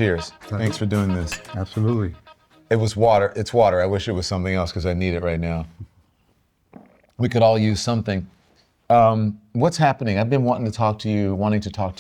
Cheers. Thanks for doing this. Absolutely. It was water. It's water. I wish it was something else because I need it right now. We could all use something. What's happening? I've been wanting to talk to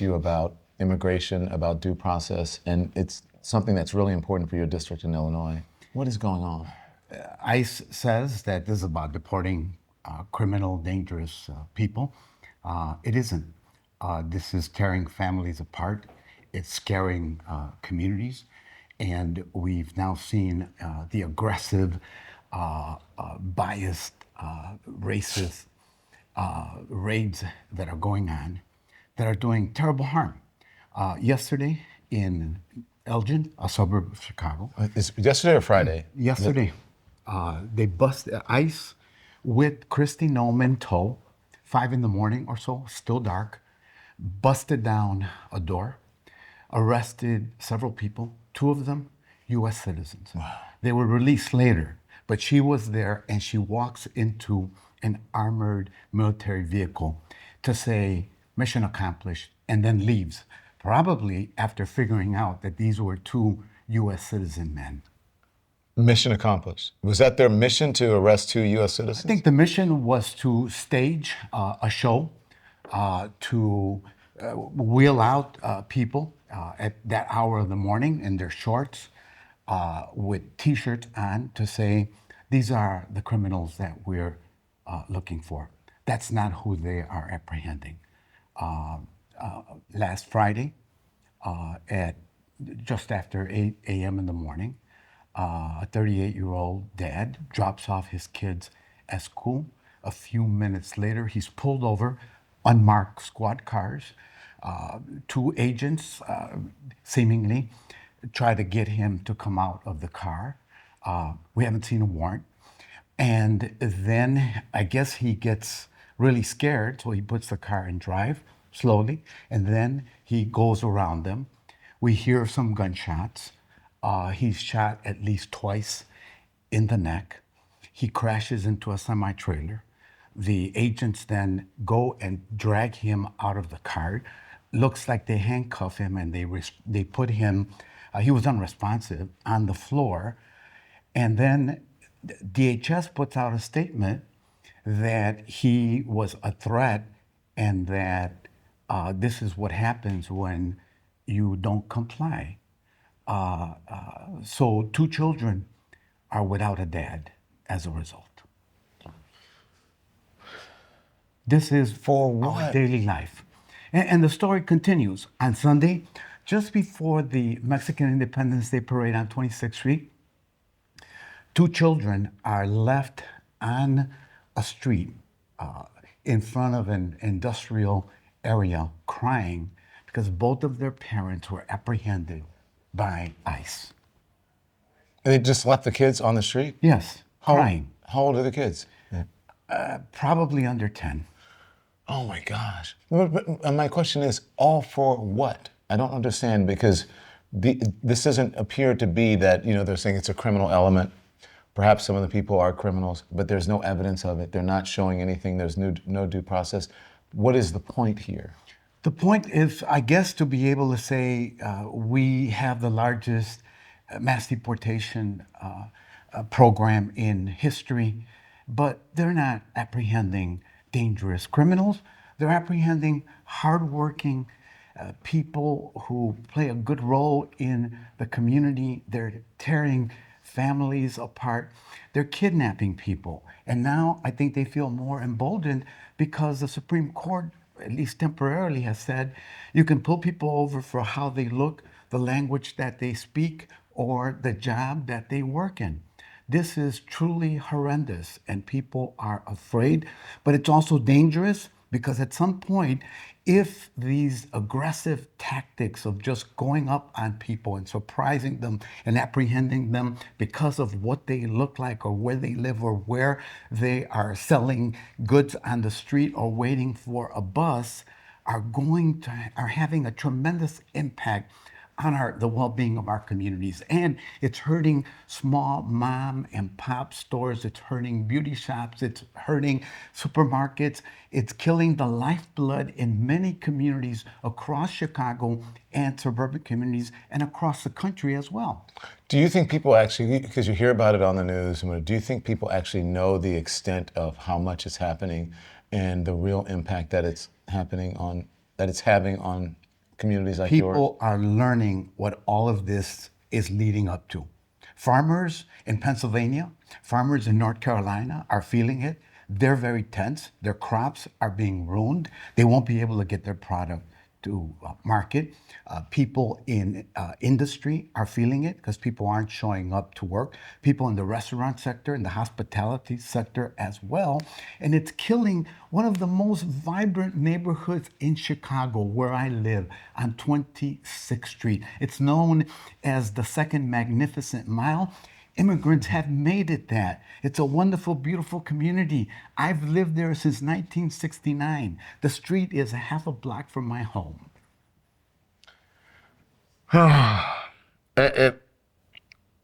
you about immigration, about due process, and it's something that's really important for your district in Illinois. What is going on? ICE says that this is about deporting criminal, dangerous people. It isn't. This is tearing families apart. It's scaring communities. And we've now seen the aggressive, biased, racist raids that are going on that are doing terrible harm. Yesterday in Elgin, a suburb of Chicago. Is yesterday or Friday? Yesterday, they busted ICE with Christy Nome in tow, 5 a.m. or so, still dark, busted down a door, arrested several people, 2 of them U.S. citizens. Wow. They were released later, but she was there and she walks into an armored military vehicle to say, mission accomplished, and then leaves, probably after figuring out that these were 2 U.S. citizen men. Mission accomplished. Was that their mission, to arrest 2 U.S. citizens? I think the mission was to stage a show, to wheel out people at that hour of the morning in their shorts with T-shirts on to say, these are the criminals that we're looking for. That's not who they are apprehending. Last Friday, at just after 8 a.m. in the morning, a 38-year-old dad drops off his kids at school. A few minutes later, he's pulled over, unmarked squad cars. 2 agents seemingly try to get him to come out of the car. We haven't seen a warrant. And then I guess he gets really scared, so he puts the car in drive slowly, and then he goes around them. We hear some gunshots. He's shot at least twice in the neck. He crashes into a semi-trailer. The agents then go and drag him out of the car. Looks like they handcuff him and they put him, he was unresponsive, on the floor. And then DHS puts out a statement that he was a threat and that this is what happens when you don't comply. So 2 children are without a dad as a result. This is For what? Our daily life. And the story continues. On Sunday, just before the Mexican Independence Day parade on 26th Street, 2 children are left on a street in front of an industrial area crying because both of their parents were apprehended by ICE. They just left the kids on the street? Yes, crying. How old are the kids? Probably under 10. Oh my gosh. But my question is, all for what? I don't understand, because this doesn't appear to be that, they're saying it's a criminal element. Perhaps some of the people are criminals, but there's no evidence of it. They're not showing anything. There's no due process. What is the point here? The point is, I guess, to be able to say we have the largest mass deportation program in history, but they're not apprehending dangerous criminals. They're apprehending hardworking people who play a good role in the community. They're tearing families apart. They're kidnapping people. And now I think they feel more emboldened because the Supreme Court, at least temporarily, has said you can pull people over for how they look, the language that they speak, or the job that they work in. This is truly horrendous, and people are afraid, but it's also dangerous because at some point, if these aggressive tactics of just going up on people and surprising them and apprehending them because of what they look like or where they live or where they are selling goods on the street or waiting for a bus are having a tremendous impact on the well-being of our communities. And it's hurting small mom and pop stores. It's hurting beauty shops. It's hurting supermarkets. It's killing the lifeblood in many communities across Chicago and suburban communities and across the country as well. Do you think people actually, because you hear about it on the news, do you think people actually know the extent of how much is happening and the real impact that it's having on communities like yours? People are learning what all of this is leading up to. Farmers in Pennsylvania, farmers in North Carolina are feeling it. They're very tense. Their crops are being ruined. They won't be able to get their product to market. People in industry are feeling it because people aren't showing up to work. People in the restaurant sector, in the hospitality sector as well. And it's killing one of the most vibrant neighborhoods in Chicago, where I live, on 26th Street. It's known as the Second Magnificent Mile. Immigrants have made it that. It's a wonderful, beautiful community. I've lived there since 1969. The street is a half a block from my home.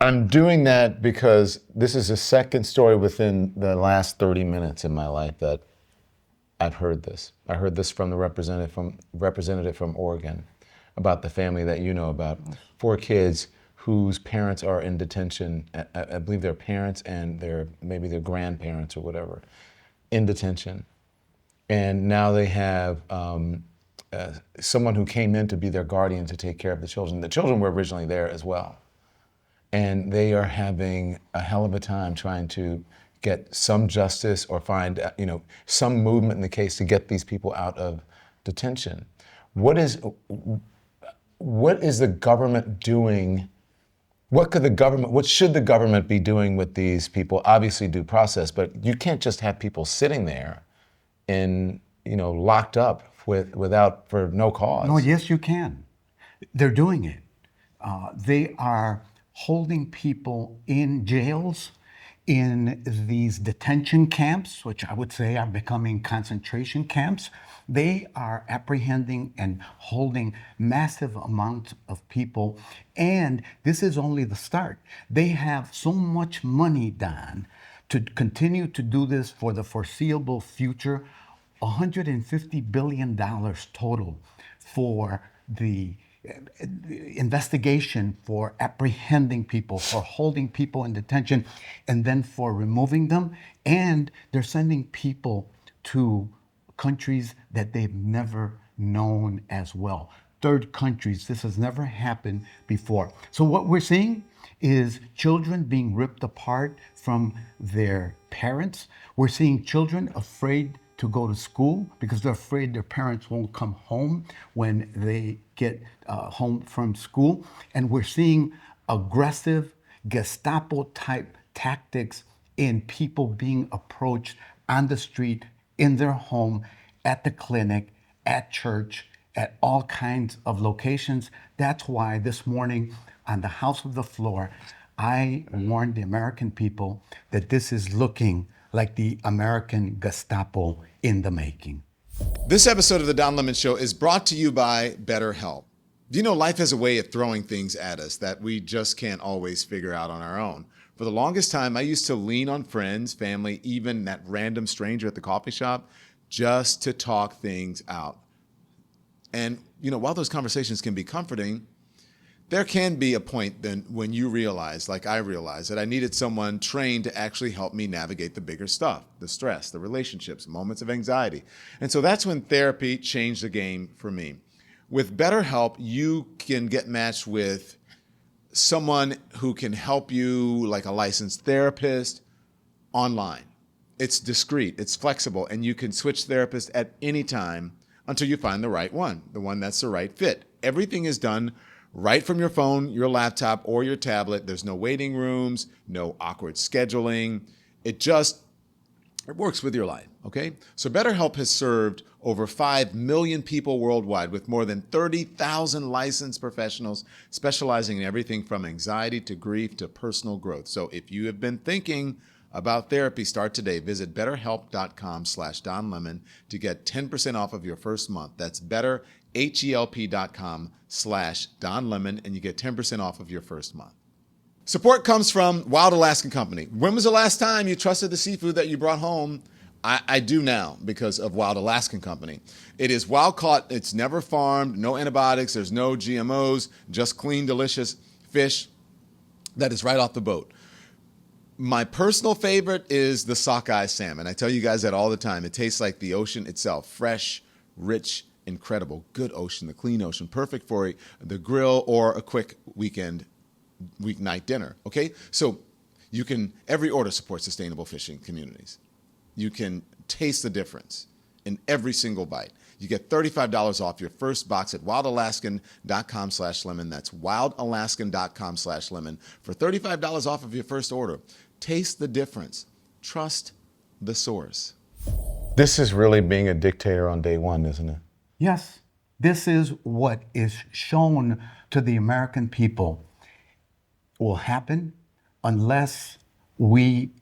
I'm doing that because this is the second story within the last 30 minutes in my life that I've heard this. I heard this from the representative from Oregon about the family that you know about. 4 kids whose parents are in detention. I believe their parents and maybe their grandparents or whatever, in detention. And now they have someone who came in to be their guardian to take care of the children. The children were originally there as well. And they are having a hell of a time trying to get some justice or find some movement in the case to get these people out of detention. What is the government doing? What should the government be doing with these people? Obviously due process, but you can't just have people sitting there locked up for no cause. No, yes, you can. They're doing it. They are holding people in jails, in these detention camps, which I would say are becoming concentration camps. They are apprehending and holding massive amounts of people. And this is only the start. They have so much money, Don, to continue to do this for the foreseeable future. $150 billion total for the investigation, for apprehending people, for holding people in detention, and then for removing them. And they're sending people to countries that they've never known as well. Third countries. This has never happened before. So what we're seeing is children being ripped apart from their parents. We're seeing children afraid to go to school because they're afraid their parents won't come home when they get home from school. And we're seeing aggressive Gestapo-type tactics in people being approached on the street, in their home, at the clinic, at church, at all kinds of locations. That's why this morning on the House of the Floor, I warned the American people that this is looking like the American Gestapo in the making. This episode of The Don Lemon Show is brought to you by BetterHelp. You know, life has a way of throwing things at us that we just can't always figure out on our own. For the longest time, I used to lean on friends, family, even that random stranger at the coffee shop, just to talk things out. And, while those conversations can be comforting, there can be a point then when you realize, like I realized, that I needed someone trained to actually help me navigate the bigger stuff, the stress, the relationships, moments of anxiety. And so that's when therapy changed the game for me. With BetterHelp, you can get matched with someone who can help you, like a licensed therapist, online. It's discreet, it's flexible, and you can switch therapists at any time until you find the right one, the one that's the right fit. Everything is done right from your phone, your laptop, or your tablet. There's no waiting rooms, no awkward scheduling. It works with your life, okay? So BetterHelp has served over 5 million people worldwide with more than 30,000 licensed professionals specializing in everything from anxiety to grief to personal growth. So if you have been thinking about therapy, start today. Visit BetterHelp.com/DonLemon to get 10% off of your first month. That's BetterHelp, HELP.com/Don Lemon, and you get 10% off of your first month. Support comes from Wild Alaskan Company. When was the last time you trusted the seafood that you brought home? I do now because of Wild Alaskan Company. It is wild caught, it's never farmed, no antibiotics, there's no GMOs, just clean, delicious fish that is right off the boat. My personal favorite is the sockeye salmon. I tell you guys that all the time. It tastes like the ocean itself, fresh, rich, incredible, good ocean, the clean ocean, perfect for the grill or a quick weeknight dinner, okay? So you can, every order supports sustainable fishing communities. You can taste the difference in every single bite. You get $35 off your first box at wildalaskan.com/lemon. That's wildalaskan.com/lemon for $35 off of your first order. Taste the difference. Trust the source. This is really being a dictator on day one, isn't it? Yes, this is what is shown to the American people will happen unless we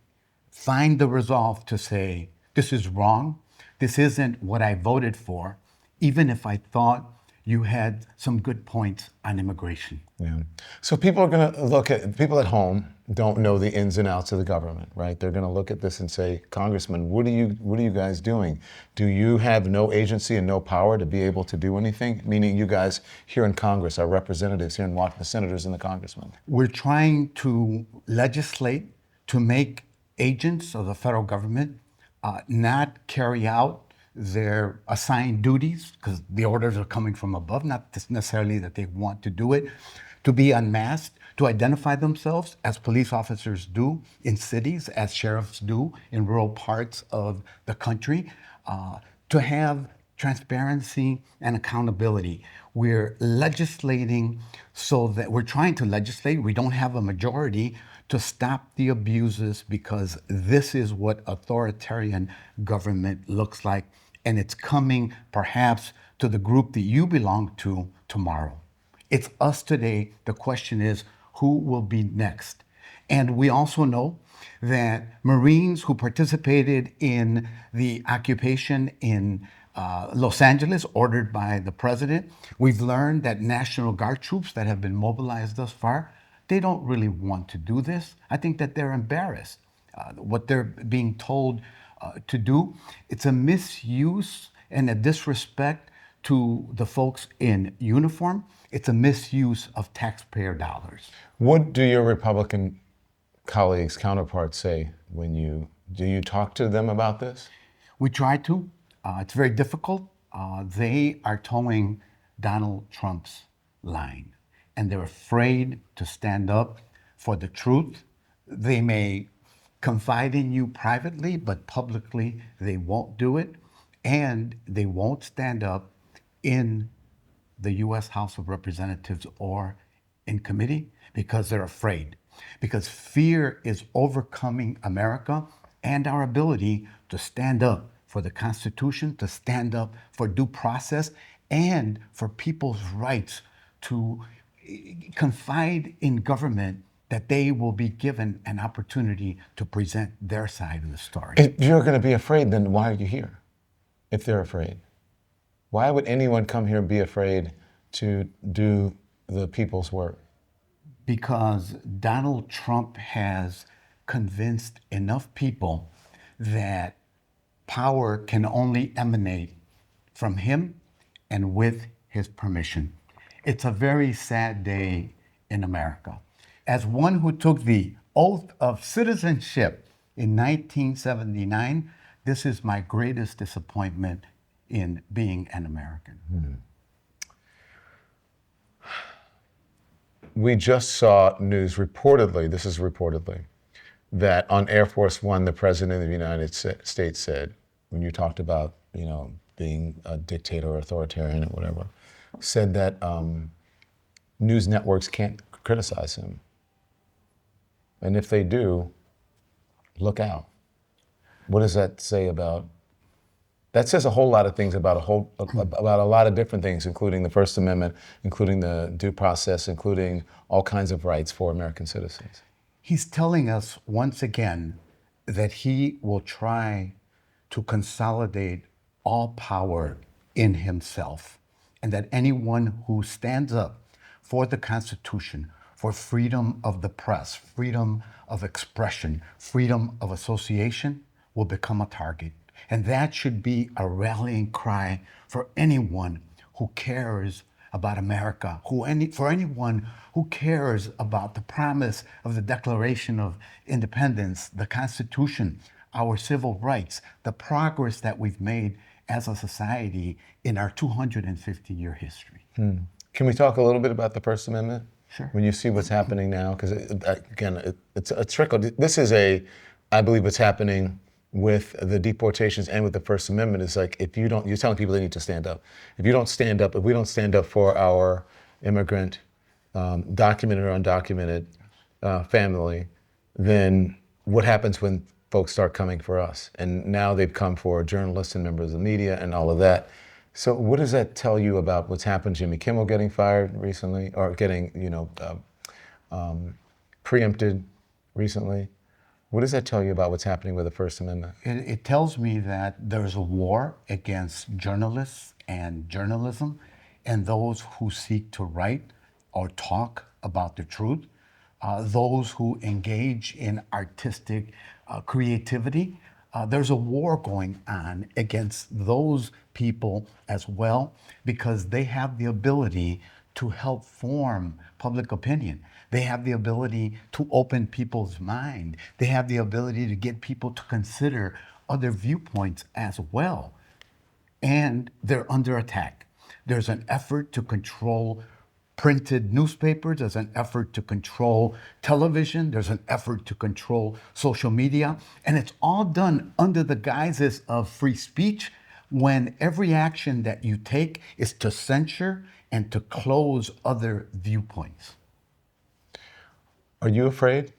find the resolve to say, this is wrong, this isn't what I voted for, even if I thought you had some good points on immigration. Yeah. So people are going to look at, people at home don't know the ins and outs of the government, right? They're going to look at this and say, Congressman, what are you guys doing? Do you have no agency and no power to be able to do anything? Meaning you guys here in Congress, our representatives here in Washington, the senators and the congressmen. We're trying to legislate to make agents of the federal government not carry out their assigned duties, because the orders are coming from above, not necessarily that they want to do it, to be unmasked, to identify themselves as police officers do in cities, as sheriffs do in rural parts of the country, to have transparency and accountability. We're legislating so that we're trying to legislate. We don't have a majority to stop the abuses because this is what authoritarian government looks like. And it's coming perhaps to the group that you belong to tomorrow. It's us today. The question is, who will be next? And we also know that Marines who participated in the occupation in Los Angeles, ordered by the president, we've learned that National Guard troops that have been mobilized thus far, they don't really want to do this. I think that they're embarrassed. What they're being told to do, it's a misuse and a disrespect to the folks in uniform. It's a misuse of taxpayer dollars. What do your Republican colleagues, counterparts say when do you talk to them about this? We try to. It's very difficult. They are towing Donald Trump's line, and they're afraid to stand up for the truth. They may confide in you privately, but publicly they won't do it, and they won't stand up in the U.S. House of Representatives or in committee because they're afraid. Because fear is overcoming America and our ability to stand up for the Constitution, to stand up for due process, and for people's rights to confide in government that they will be given an opportunity to present their side of the story. If you're going to be afraid, then why are you here? If they're afraid, why would anyone come here and be afraid to do the people's work? Because Donald Trump has convinced enough people that power can only emanate from him and with his permission. It's a very sad day in America. As one who took the oath of citizenship in 1979, this is my greatest disappointment in being an American. We just saw news reportedly, this is reportedly, that on Air Force One, the President of the United States said, when you talked about, being a dictator or authoritarian or whatever, said that news networks can't criticize him. And if they do, look out. What does that say about? That says a whole lot of things about a lot of different things, including the First Amendment, including the due process, including all kinds of rights for American citizens. He's telling us once again that he will try to consolidate all power in himself. and that anyone who stands up for the Constitution, for freedom of the press, freedom of expression, freedom of association, will become a target. And that should be a rallying cry for anyone who cares about America, for anyone who cares about the promise of the Declaration of Independence, the Constitution, our civil rights, the progress that we've made as a society in our 250-year history. Can we talk a little bit about the First Amendment? Sure. When you see what's happening now, because it's a trickle. This is I believe what's happening with the deportations and with the First Amendment is like, if you don't, you're telling people they need to stand up. If you don't stand up, if we don't stand up for our immigrant, documented or undocumented family, then what happens when folks start coming for us? And now they've come for journalists and members of the media and all of that. So what does that tell you about what's happened? Jimmy Kimmel getting fired recently, or getting, preempted recently. What does that tell you about what's happening with the First Amendment? It tells me that there's a war against journalists and journalism and those who seek to write or talk about the truth, those who engage in artistic creativity. There's a war going on against those people as well, because they have the ability to help form public opinion. They have the ability to open people's mind. They have the ability to get people to consider other viewpoints as well. And they're under attack. There's an effort to control printed newspapers, there's an effort to control television, there's an effort to control social media, and it's all done under the guises of free speech, when every action that you take is to censure and to close other viewpoints. Are you afraid?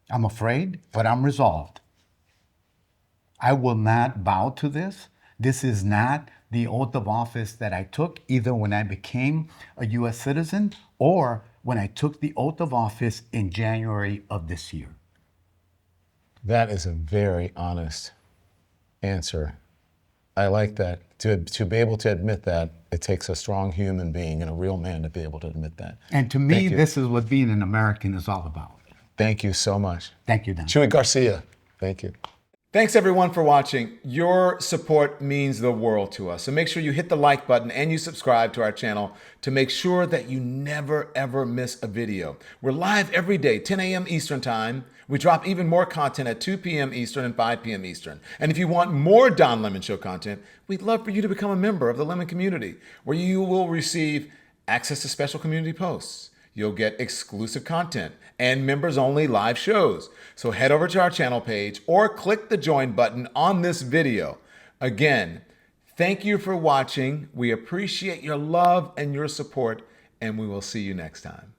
I'm afraid, but I'm resolved. I will not bow to this. This is not the oath of office that I took either when I became a U.S. citizen or when I took the oath of office in January of this year. That is a very honest answer. I like that. To be able to admit that, it takes a strong human being and a real man to be able to admit that. And to me, this is what being an American is all about. Thank you so much. Thank you, Don. Chuy García, thank you. Thanks everyone for watching. Your support means the world to us. So make sure you hit the like button and you subscribe to our channel to make sure that you never ever miss a video. We're live every day, 10 a.m. Eastern time. We drop even more content at 2 p.m. Eastern and 5 p.m. Eastern. And if you want more Don Lemon Show content, we'd love for you to become a member of the Lemon community, where you will receive access to special community posts. You'll get exclusive content and members-only live shows. So head over to our channel page or click the join button on this video. Again, thank you for watching. We appreciate your love and your support, and we will see you next time.